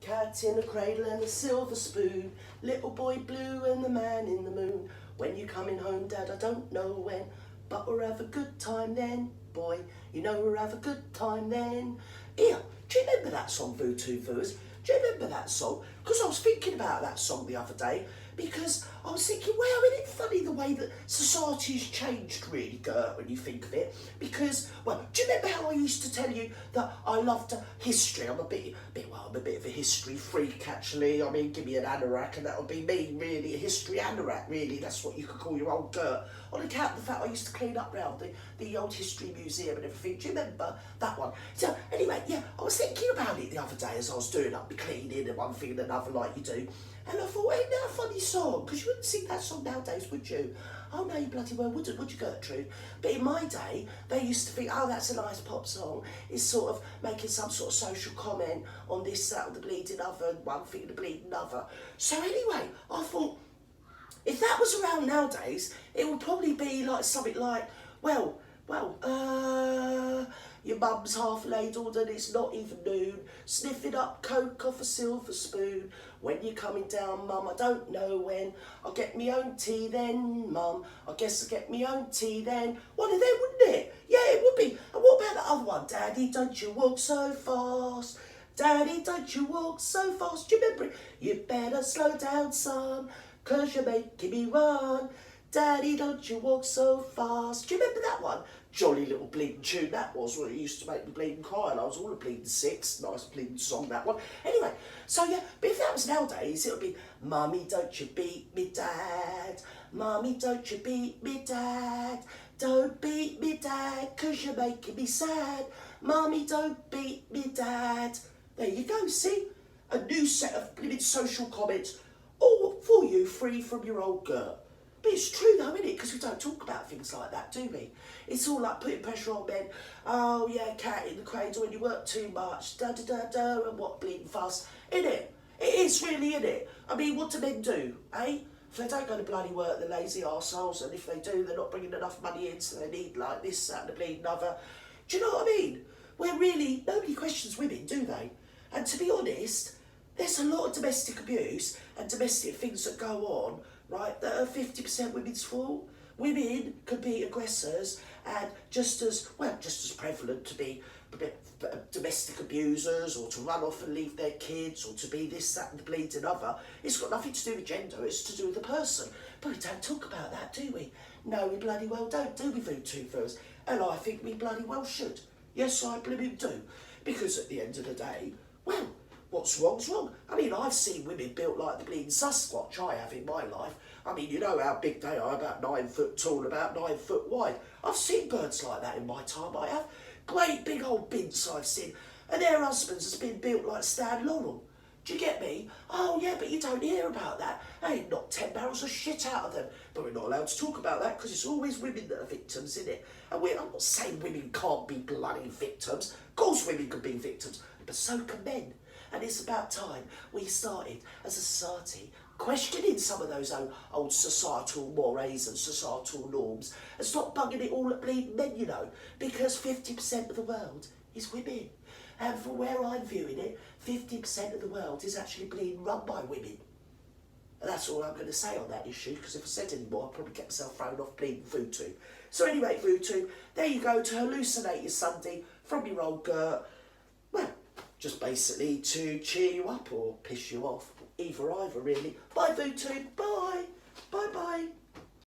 Cat in a cradle and a silver spoon, little boy blue and the man in the moon. When you coming home, Dad, I don't know when, but we'll have a good time then, boy. You know we'll have a good time then. Here, do you remember that song, Voodoo Voos? Do you remember that song? Because I was thinking about that song the other day, because I was thinking, well, isn't it funny the way that society's changed really, Gert, when you think of it? Because, well, do you remember how I used to tell you that I loved history? I'm a bit of a history freak, actually. I mean, give me an anorak and that would be me, really, a history anorak, really. That's what you could call your old Gert. On account of the fact I used to clean up round the old history museum and everything. Do you remember that one? So, anyway, yeah, I was thinking about it the other day as I was doing up the cleaning and one thing and another like you do. And I thought, ain't that a funny song? Because you wouldn't sing that song nowadays, would you? Oh, no, you bloody well wouldn't, would you, Gertrude? But in my day, they used to think, oh, that's a nice pop song. It's sort of making some sort of social comment on this, that, or the bleeding other, and one thing and the bleeding other. So anyway, I thought, if that was around nowadays, it would probably be like something like, your mum's half ladled and it's not even noon, sniffing up coke off a silver spoon. When you're coming down, Mum, I don't know when. I'll get me own tea then, Mum. I guess I'll get me own tea then. One of them, wouldn't it? Yeah, it would be. And what about the other one? Daddy, don't you walk so fast. Daddy, don't you walk so fast. Do you remember it? You better slow down, son, 'cause you're making me run. Daddy, don't you walk so fast. Do you remember that one? Jolly little bleeding tune that was. Well, it used to make me bleeding cry, and I was all a bleeding six. Nice bleeding song, that one. Anyway, so yeah, but if that was nowadays, it would be, Mummy, don't you beat me, Dad. Mummy, don't you beat me, Dad. Don't beat me, Dad, 'cause you're making me sad. Mummy, don't beat me, Dad. There you go, see? A new set of blooming social comments, all for you, free from your old Gert. But it's true though, isn't it? Because we don't talk about things like that, do we? It's all like putting pressure on men. Oh yeah, cat in the cradle when you work too much, da da da da, and what bleeding fuss, innit? It is really, innit? I mean, what do men do, eh? If they don't go to bloody work, they're lazy arseholes, and if they do, they're not bringing enough money in, so they need like this, that, and the bleeding other. Do you know what I mean? Where really, nobody questions women, do they? And to be honest, there's a lot of domestic abuse and domestic things that go on, right, that are 50% women's fault. Women can be aggressors and just as prevalent to be domestic abusers or to run off and leave their kids or to be this, that and the bleeding other. It's got nothing to do with gender, it's to do with the person. But we don't talk about that, do we? No, we bloody well don't, do we, Voodoo Voos? And I think we bloody well should. Yes, I blooming do. Because at the end of the day, well, what's wrong's wrong. I mean, I've seen women built like the bleeding Sasquatch, I have in my life. I mean, you know how big they are, about 9 foot tall, about 9 foot wide. I've seen birds like that in my time, I have. Great big old bints I've seen. And their husbands has been built like Stan Laurel. Do you get me? Oh yeah, but you don't hear about that. They knocked 10 barrels of shit out of them. But we're not allowed to talk about that because it's always women that are victims, isn't it? And I'm not saying women can't be bloody victims. Of course women can be victims, but so can men. And it's about time we started, as a society, questioning some of those old societal mores and societal norms and stop bugging it all at bleeding men, you know, because 50% of the world is women. And from where I'm viewing it, 50% of the world is actually being run by women. And that's all I'm going to say on that issue, because if I said any more, I'll probably get myself thrown off bleeding Voodoo. So anyway, Voodoo, there you go, to hallucinate your Sunday from your old Gert. Well, just basically to cheer you up or piss you off. Either, really. Bye, Voodoo. Bye. Bye-bye.